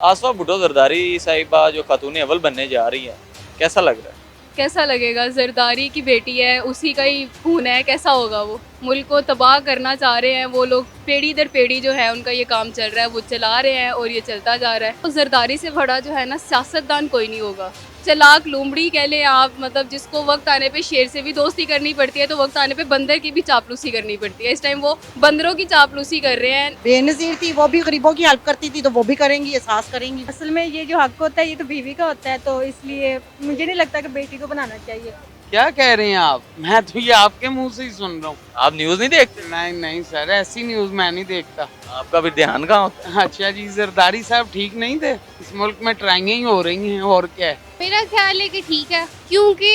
आसफा भुट्टो जरदारी साहिबा जो खातून अव्वल बनने जा रही है, कैसा लग रहा है? कैसा लगेगा? जरदारी की बेटी है, उसी का ही खून है, कैसा होगा वो? मुल्क को तबाह करना चाह रहे हैं वो लोग, पीढ़ी दर पीढ़ी जो है उनका ये काम चल रहा है, वो चला रहे हैं और ये चलता जा रहा है। तो जरदारी से बड़ा जो है ना सियासतदान कोई नहीं होगा। चालाक लोमड़ी कह लें आप, मतलब जिसको वक्त आने पे शेर से भी दोस्ती करनी पड़ती है तो वक्त आने पे बंदर की भी चापलूसी करनी पड़ती है। इस टाइम वो बंदरों की चापलूसी कर रहे हैं। बेनज़ीर थी, वो भी गरीबों की हेल्प करती थी, तो वो भी करेंगी, एहसास करेंगी। असल में ये जो हक होता है ये तो बीवी का होता है, तो इसलिए मुझे नहीं लगता कि बेटी को बनाना चाहिए। क्या कह रहे हैं आप? मैं तो ये आपके मुंह से ही सुन रहा हूँ। आप न्यूज़ नहीं देखते? नहीं नहीं सर, ऐसी न्यूज मैं नहीं देखता। आपका भी ध्यान कहाँ होता है? अच्छा जी, जरदारी साहब ठीक नहीं थे? इस मुल्क में ट्राइंगें ही हो रही हैं, और क्या है। मेरा ख्याल है कि ठीक है, क्योंकि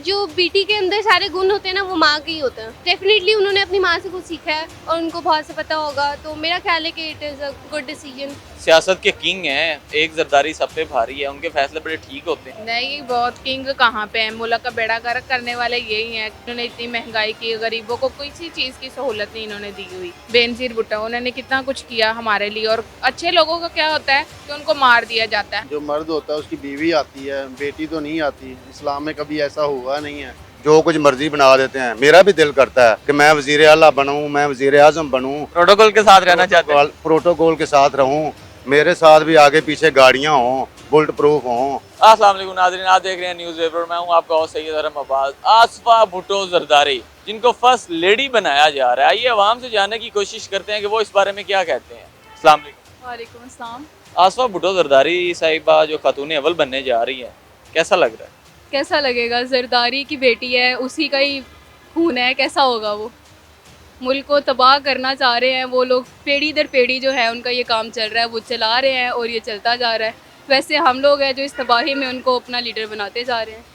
जो बेटी के अंदर सारे गुण होते हैं ना वो माँ के ही होते हैं। डेफिनेटली उन्होंने अपनी माँ से कुछ सीखा है और उनको बहुत से पता होगा, तो मेरा ख्याल है कि it is a good decision. सियासत के किंग हैं, एक जरदारी सब पे भारी है, उनके फैसले बड़े ठीक होते हैं। नहीं, बहुत किंग कहाँ पे है, मुल्क का बेड़ा गर्क करने वाले यही हैं। इन्होंने इतनी महंगाई की, गरीबों को किसी चीज़ की सहूलत नहीं इन्होंने दी हुई। बेनजीर भुट्टो उन्होंने कितना कुछ किया हमारे लिए, और अच्छे लोगों का क्या होता है कि उनको मार दिया जाता है। जो मर्द होता है उसकी बीवी आती है, बेटी तो नहीं आती। इस्लाम में कभी ऐसा हुआ नहीं है। जो कुछ मर्जी बना देते हैं। मेरा भी दिल करता है कि मैं वजीर आला बनूं, मैं वजीर आजम बनूं, प्रोटोकॉल के साथ रहना चाहते हैं। प्रोटोकॉल के साथ रहूं, मेरे साथ भी आगे पीछे गाड़ियां हों, बुलेट प्रूफ हों। अस्सलाम वालेकुम नाज़रीन, आप देख रहे हैं न्यूज़ पेपर। मैं हूं आपका होस्ट सैयद अरम अब्बास। आसफा भुट्टो जरदारी जिनको फर्स्ट लेडी बनाया जा रहा है, आइए अवाम से जानने की कोशिश करते हैं कि वो इस बारे में क्या कहते हैं। अस्सलाम वालेकुम। वालेकुम अस्सलाम। आसफा भुट्टो जरदारी साहिबा जो खातून अव्वल बनने जा रही है, कैसा लग रहा है? कैसा लगेगा? जरदारी की बेटी है, उसी का ही खून है, कैसा होगा वो? मुल्क को तबाह करना चाह रहे हैं वो लोग, पीढ़ी दर पीढ़ी जो है उनका ये काम चल रहा है, वो चला रहे हैं और ये चलता जा रहा है। वैसे हम लोग हैं जो इस तबाही में उनको अपना लीडर बनाते जा रहे हैं।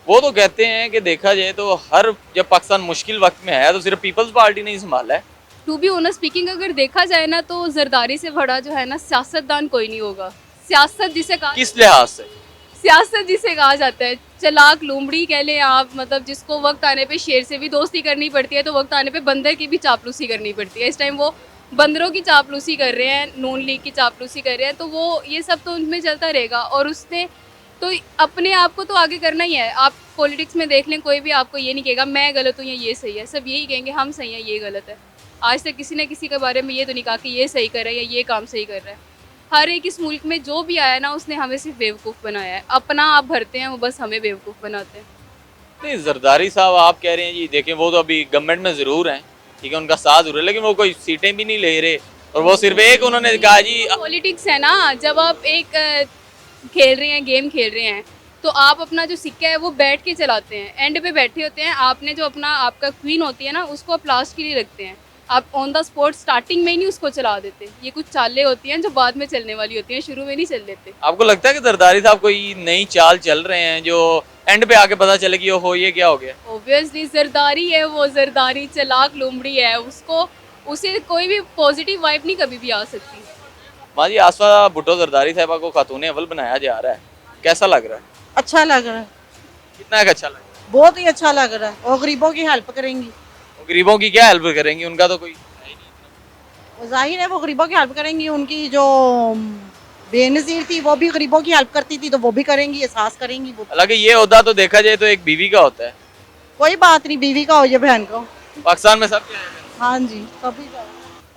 वो तो कहते हैं कि देखा जाए तो हर जब पाकिस्तान मुश्किल वक्त में आया तो सिर्फ पीपल्स पार्टी ने ही संभाला है। टू बी ऑनेस्ट स्पीकिंग, अगर देखा जाए ना तो जरदारी से बड़ा जो है ना सियासतदान कोई नहीं होगा। सियासत जिसे कहा किस लिहाज से? सियासत जिसे कहा जाता है, चालाक लोमड़ी कह लें आप, मतलब जिसको वक्त आने पे शेर से भी दोस्ती करनी पड़ती है तो वक्त आने पे बंदर की भी चापलूसी करनी पड़ती है। इस टाइम वो बंदरों की चापलूसी कर रहे हैं, नून लीग की चापलूसी कर रहे हैं, तो वो ये सब तो उनमें चलता रहेगा। और उसने तो अपने आप को तो आगे करना ही है। आप पॉलिटिक्स में देख लें, कोई भी आपको ये नहीं कहेगा मैं गलत हूँ या ये सही है, सब यही कहेंगे हम सही हैं ये गलत है। आज तक किसी ने किसी के बारे में ये तो नहीं कहा कि ये सही कर रहा है या ये काम सही कर रहा है। हर एक इस मुल्क में जो भी आया ना उसने हमें सिर्फ बेवकूफ़ बनाया है। अपना आप भरते हैं, वो बस हमें बेवकूफ़ बनाते हैं। नहीं, जरदारी साहब आप कह रहे हैं जी, देखें वो तो अभी गवर्नमेंट में ज़रूर हैं, ठीक है, उनका साथ ज़रूर है, लेकिन वो कोई सीटें भी नहीं ले रहे। और वो सिर्फ एक उन्होंने कहा जी पॉलिटिक्स है ना, जब आप एक खेल रहे हैं, गेम खेल रहे हैं, तो आप अपना जो सिक्का है वो बैठ के चलाते हैं, एंड पे बैठे होते हैं। आपने जो अपना आपका क्वीन होती है ना उसको आप लास्ट के लिए रखते हैं। आप ऑन द स्पॉट स्टार्टिंग में ही नहीं उसको चला देते। ये कुछ चालें होती हैं जो बाद में चलने वाली होती हैं, शुरू में नहीं चल देते। आपको लगता है कि जरदारी साहब कोई नई चाल चल रहे हैं जो एंड पे आके पता चले कि ओहो ये क्या हो गया? ऑब्वियसली जरदारी है वो, जरदारी चालाक लोमड़ी है, उसको उसे कोई भी पॉजिटिव वाइब नहीं कभी भी आ सकती। माँ जी, आसफा भुट्टो जरदारी साहिबा को खातून अव्वल बनाया जा रहा है, कैसा लग रहा है? अच्छा लग रहा है, कितना एक अच्छा लग रहा है? बहुत ही अच्छा लग रहा है। और गरीबों की हेल्प करेंगी। वो गरीबों की क्या हेल्प करेंगी? उनका तो कोई है ही नहीं। वो जाहिर है वो गरीबों की हेल्प करेंगी। उनकी जो बेनज़ीर थी, वो भी गरीबों की हेल्प करती थी, तो वो भी करेंगी, एहसास करेंगी वो। हालांकि ये ओहदा तो देखा जाए तो एक बीवी का होता है। कोई बात नहीं, बीवी का हो या बहन का हो। पाकिस्तान में सब क्या है। हाँ जी, कभी का।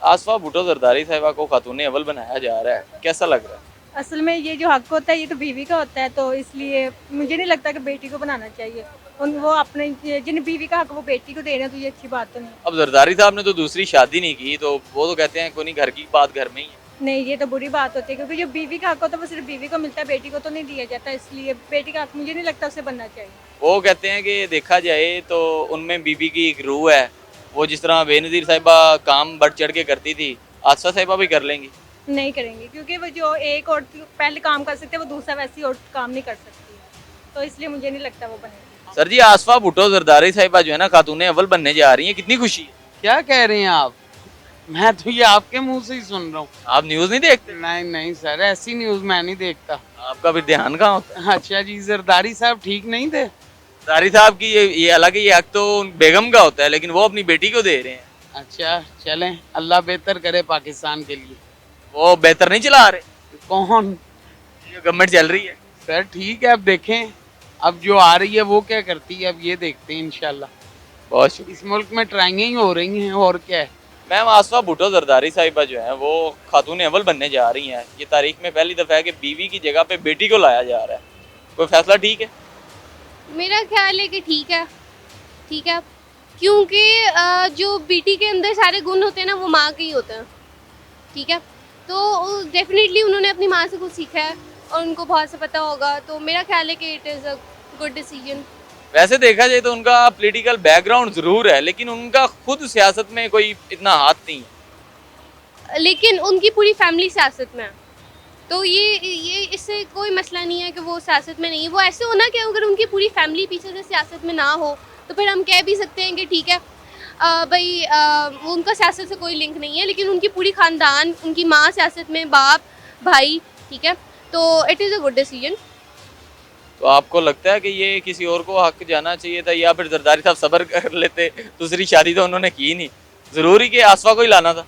आसफा भुट्टो जरदारी साहिबा को खातून अव्वल बनाया जा रहा है, कैसा लग रहा है? असल में ये जो हक होता है ये तो बीवी का होता है, तो इसलिए मुझे नहीं लगता कि बेटी को बनाना चाहिए। वो अपने जिन बीवी का हक वो बेटी को दे रहे हैं, तो ये अच्छी बात तो नहीं। अब जरदारी साहब ने तो दूसरी शादी नहीं की, तो वो तो कहते हैं कोई नहीं, घर की बात घर में ही है। नहीं, ये तो बुरी बात होती है, क्योंकि जो बीवी का हक होता है वो सिर्फ बीवी को मिलता है, बेटी को तो नहीं दिया जाता। इसलिए बेटी का हक मुझे नहीं लगता उसे बनना चाहिए। वो कहते हैं कि देखा जाए तो उनमें बीबी की एक रूह है। वो जिस तरह बेनज़ीर साहिबा काम बढ़ चढ़ के करती थी, आसफा साहिबा भी कर लेंगी। नहीं करेंगे, क्योंकि वो जो एक और पहले काम कर सकते हैं वो दूसरा वैसी और काम नहीं कर सकती, तो इसलिए मुझे नहीं लगता वो बनेगी। सर जी, आसफा भुट्टो जरदारी साहिबा जो है ना खातून अव्वल बनने जा रही है, कितनी खुशी है? क्या कह रहे हैं आप? मैं तो ये आपके मुंह से ही सुन रहा हूँ। आप न्यूज़ नहीं देखते? नहीं नहीं सर, ऐसी न्यूज मैं नहीं देखता। आपका भी ध्यान कहाँ होता है? अच्छा जी, जरदारी साहब ठीक नहीं थे? जरदारी साहब की ये हालांकि ये हक तो बेगम का होता है, लेकिन वो अपनी बेटी को दे रहे हैं। अच्छा चलें, अल्लाह बेहतर करे पाकिस्तान के लिए। वो बेहतर नहीं चला रहे। कौन? जो गवर्नमेंट चल रही है। सर ठीक है, अब देखें अब जो आ रही है वो क्या करती है, अब ये देखते हैं इंशाल्लाह। बहुत शुक्रिया। इस मुल्क में ट्राइंगें ही हो रही हैं और क्या है। मैम आसफा भुट्टो जरदारी साहिबा जो है वो खातून अव्वल बनने जा रही हैं। ये तारीख में पहली दफ़ा है कि बीवी की जगह पे बेटी को लाया जा रहा है। कोई फैसला ठीक है? मेरा ख्याल है कि ठीक है, ठीक है, क्योंकि जो बेटी के अंदर सारे गुण होते हैं ना वो माँ के ही होते हैं, ठीक है। तो डेफिनेटली उन्होंने अपनी माँ से कुछ सीखा है और उनको बहुत से पता होगा, तो मेरा ख्याल है कि it is a good decision. वैसे देखा जाए तो उनका पॉलिटिकल बैकग्राउंड ज़रूर है, लेकिन उनका खुद सियासत में कोई इतना हाथ नहीं है। लेकिन उनकी पूरी फैमिली सियासत में है, तो ये इससे कोई मसला नहीं है कि वो सियासत में नहीं है। वो ऐसे होना कि अगर उनकी पूरी फैमिली पीछे से सियासत में ना हो तो फिर हम कह भी सकते हैं कि ठीक है भाई उनका सियासत से कोई लिंक नहीं है, लेकिन उनकी पूरी ख़ानदान, उनकी माँ सियासत में, बाप, भाई, ठीक है, तो it is a good decision. तो आपको लगता है कि ये किसी और को हक जाना चाहिए था, या फिर जरदारी साहब सब्र कर लेते? दूसरी शादी तो उन्होंने की नहीं, ज़रूरी कि आसफा को ही लाना था?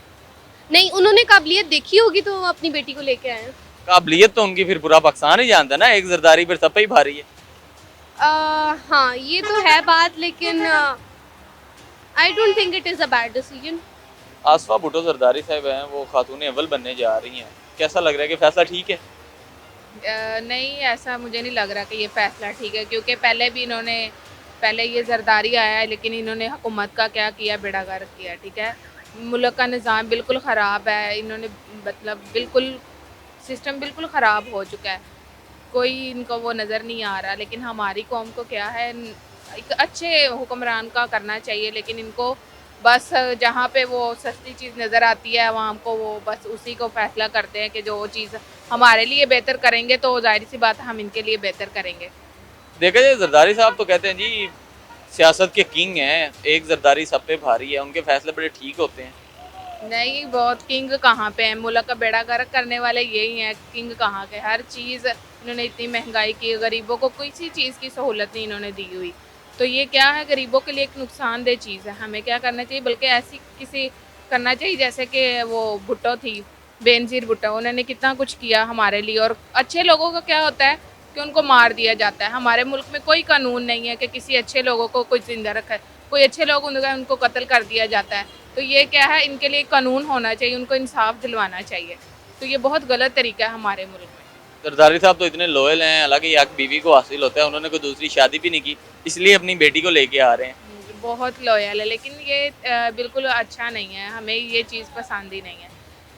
नहीं, उन्होंने काबिलियत देखी होगी तो वो अपनी बेटी को लेके आए हैं। काबिलियत तो उनकी फिर पूरा पाकिस्तान ही जानता है ना, एक जरदारी फिर सब पे ही भारी है। हाँ ये तो है बात, लेकिन I don't think it is a bad decision. Asifa Bhutto Zardari साहब हैं, वो खातून अव्वल बनने जा रही हैं। कैसा लग रहा है कि फैसला ठीक है? नहीं, ऐसा मुझे नहीं लग रहा कि ये फ़ैसला ठीक है, क्योंकि पहले ये जरदारी आया है, लेकिन इन्होंने हुकूमत का क्या किया, बेड़ा गर्क किया, ठीक है। मुल्क का निज़ाम बिल्कुल ख़राब है, इन्होंने मतलब बिल्कुल सिस्टम बिल्कुल ख़राब हो चुका है, कोई इनको वो नज़र नहीं आ रहा। लेकिन हमारी कौम को क्या है, एक अच्छे हुक्मरान का करना चाहिए, लेकिन इनको बस जहाँ पे वो सस्ती चीज़ नज़र आती है आवाम को, वो बस उसी को फ़ैसला करते हैं कि जो चीज़ हमारे लिए बेहतर करेंगे तो जाहिर सी बात है हम इनके लिए बेहतर करेंगे। देखा जाए जरदारी साहब तो कहते हैं जी सियासत के किंग हैं, एक जरदारी सब पे भारी है, उनके फैसले बड़े ठीक होते हैं। नहीं, बहुत किंग कहाँ पे हैं, मुल्क का बेड़ा गर्क करने वाले यही हैं, किंग कहाँ के। हर चीज़ इन्होंने इतनी महंगाई की, गरीबों को किसी चीज़ की सहूलत नहीं इन्होंने दी हुई, तो ये क्या है, गरीबों के लिए एक नुकसानदेह चीज़ है। हमें क्या करना चाहिए, बल्कि ऐसी किसी करना चाहिए जैसे कि वो भुट्टो थी, बेनज़ीर भुट्टो, उन्होंने कितना कुछ किया हमारे लिए। और अच्छे लोगों का क्या होता है कि उनको मार दिया जाता है। हमारे मुल्क में कोई कानून नहीं है कि किसी अच्छे लोगों को कोई जिंदा रखा है, कोई अच्छे लोग उनको कत्ल कर दिया जाता है। तो ये क्या है, इनके लिए कानून होना चाहिए, उनको इंसाफ दिलवाना चाहिए। तो ये बहुत गलत तरीका है हमारे मुल्क में। जरदारी साहब तो इतने लोयल हैं, हालांकि हक बीवी को हासिल होता है, उन्होंने कोई दूसरी शादी भी नहीं की, इसलिए अपनी बेटी को लेके आ रहे हैं। बहुत लॉयल है, लेकिन ये बिल्कुल अच्छा नहीं है, हमें ये चीज़ पसंद ही नहीं है।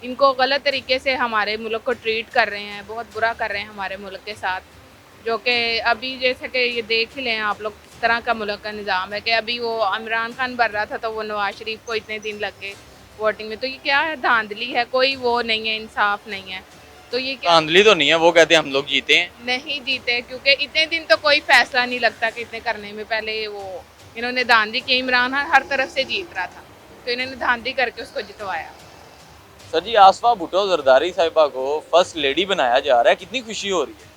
इनको गलत तरीके से हमारे मुल्क को ट्रीट कर रहे हैं, बहुत बुरा कर रहे हैं हमारे मुल्क के साथ, जो कि अभी जैसे कि ये देख ही लें आप लोग किस तरह का मुल्क का निज़ाम है कि अभी वो इमरान खान बन रहा था तो वो नवाज शरीफ को इतने दिन लग गए वोटिंग में। तो ये क्या है, धांधली है, कोई वो नहीं है, इंसाफ नहीं है। तो ये क्या, धांधली तो नहीं है, वो कहते हैं हम लोग जीते हैं। नहीं जीते, क्योंकि इतने दिन तो कोई फैसला नहीं लगता कि इतने करने में। पहले वो इन्होंने धांधली की, इमरान खान हर तरफ से जीत रहा था, तो इन्होंने धांधली करके उसको जितवाया। सर जी, आसफा भुट्टो जरदारी साहिबा को फर्स्ट लेडी बनाया जा रहा है, कितनी खुशी हो रही है?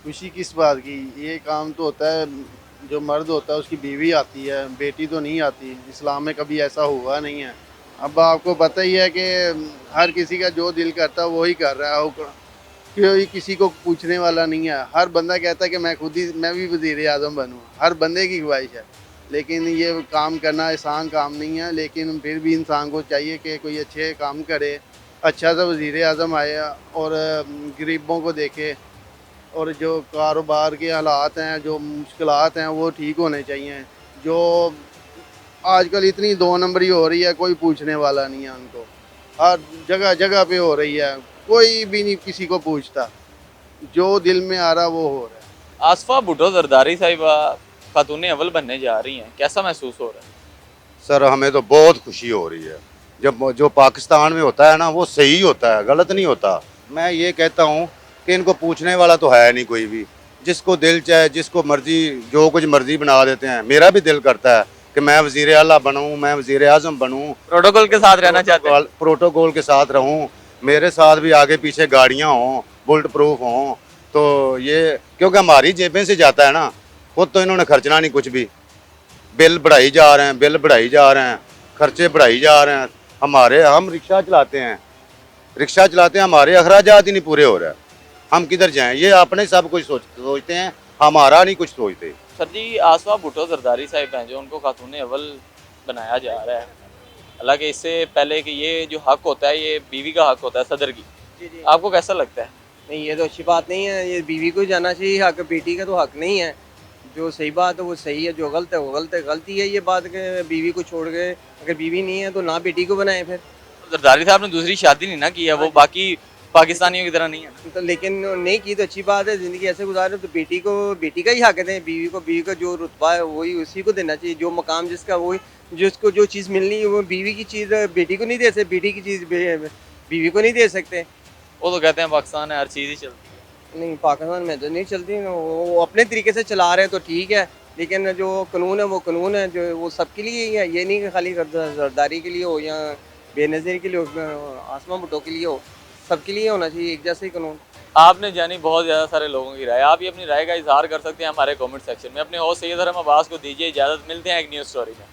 खुशी किस बात की, ये काम तो होता है जो मर्द होता है उसकी बीवी आती है, बेटी तो नहीं आती। इस्लाम में कभी ऐसा हुआ नहीं है। अब आपको पता ही है कि हर किसी का जो दिल करता है वही कर रहा है, कोई किसी को पूछने वाला नहीं है। हर बंदा कहता है कि मैं भी वज़ीर आज़म बनूँ, हर बंदे की ख्वाहिश है, लेकिन ये काम करना आसान काम नहीं है। लेकिन फिर भी इंसान को चाहिए कि कोई अच्छे काम करे, अच्छा सा वज़ीर आज़म आए और गरीबों को देखे, और जो कारोबार के हालात हैं, जो मुश्किलात हैं, वो ठीक होने चाहिए। जो आजकल इतनी 2 नंबरी हो रही है, कोई पूछने वाला नहीं है उनको, हर जगह जगह पे हो रही है, कोई भी नहीं किसी को पूछता, जो दिल में आ रहा वो हो रहा है। आसफा भुट्टो जरदारी साहिबा खातून अव्वल बनने जा रही हैं, कैसा महसूस हो रहा है? सर हमें तो बहुत खुशी हो रही है। जब जो पाकिस्तान में होता है ना वो सही होता है, गलत नहीं होता। मैं ये कहता हूँ कि इनको पूछने वाला तो है नहीं कोई भी, जिसको दिल चाहे, जिसको मर्जी, जो कुछ मर्जी बना देते हैं। मेरा भी दिल करता है कि मैं वज़ीर आला बनूँ, मैं वज़ीर आज़म बनूँ, प्रोटोकॉल के साथ रहना चाहते हैं। प्रोटोकॉल के साथ रहूँ, मेरे साथ भी आगे पीछे गाड़ियाँ हों, बुलेट प्रूफ हों। तो ये क्योंकि हमारी जेबें से जाता है ना, खुद तो इन्होंने खर्चना नहीं कुछ भी, बिल बढ़ाई जा रहे हैं, बिल बढ़ाई जा रहे हैं, खर्चे बढ़ाई जा रहे हैं। हम रिक्शा चलाते हैं रिक्शा चलाते हैं, हमारे अखराजात ही नहीं पूरे हो रहे हैं, हम किधर जाएं? ये अपने सब कुछ सोचते हैं, हमारा नहीं कुछ सोचते। सर जी, आसफा भुट्टो जरदारी साहिब हैं जो उनको खातून अव्वल बनाया जा रहा है, हालांकि इससे पहले कि ये जो हक होता है ये बीवी का हक होता है सदर की, आपको कैसा लगता है? नहीं, ये तो अच्छी बात नहीं है, ये बीवी को ही जाना चाहिए हक, बेटी का तो हक नहीं है। जो सही बात है वो सही है, जो गलत है वो गलत है। गलती है ये बात कि बीवी को छोड़ के, अगर बीवी नहीं है तो ना बेटी को बनाए फिर। जरदारी साहब ने दूसरी शादी नहीं ना की है, वो बाकी पाकिस्तानियों की तरह नहीं है ना। तो लेकिन नहीं की तो अच्छी बात है, ज़िंदगी ऐसे गुजारे तो बेटी को बेटी का ही हक दें, बीवी का जो रुतबा है वही उसी को देना चाहिए, जो मकाम जिसका वही, जिसको जो चीज़ मिलनी है वो बीवी की चीज़ बेटी को नहीं दे सकते, बेटी की चीज़ बीवी को नहीं दे सकते। वो तो कहते हैं पाकिस्तान है हर चीज़ ही चलती है। नहीं, पाकिस्तान में तो नहीं चलती, वो अपने तरीके से चला रहे हैं तो ठीक है, लेकिन जो कानून है वो कानून है, जो वो सबके लिए ही है, ये नहीं कि खाली जरदारी के लिए हो या बेनज़ीर के लिए हो, आसमा भुट्टो के लिए हो, सबके लिए होना चाहिए एक जैसे ही कानून। आपने जानी बहुत ज़्यादा सारे लोगों की राय, आप ये अपनी राय का इजहार कर सकते हैं हमारे कमेंट सेक्शन में। अपने होस्ट सैयद हरम अब्बास को दीजिए इजाज़त, मिलते हैं एक न्यूज़ स्टोरी में।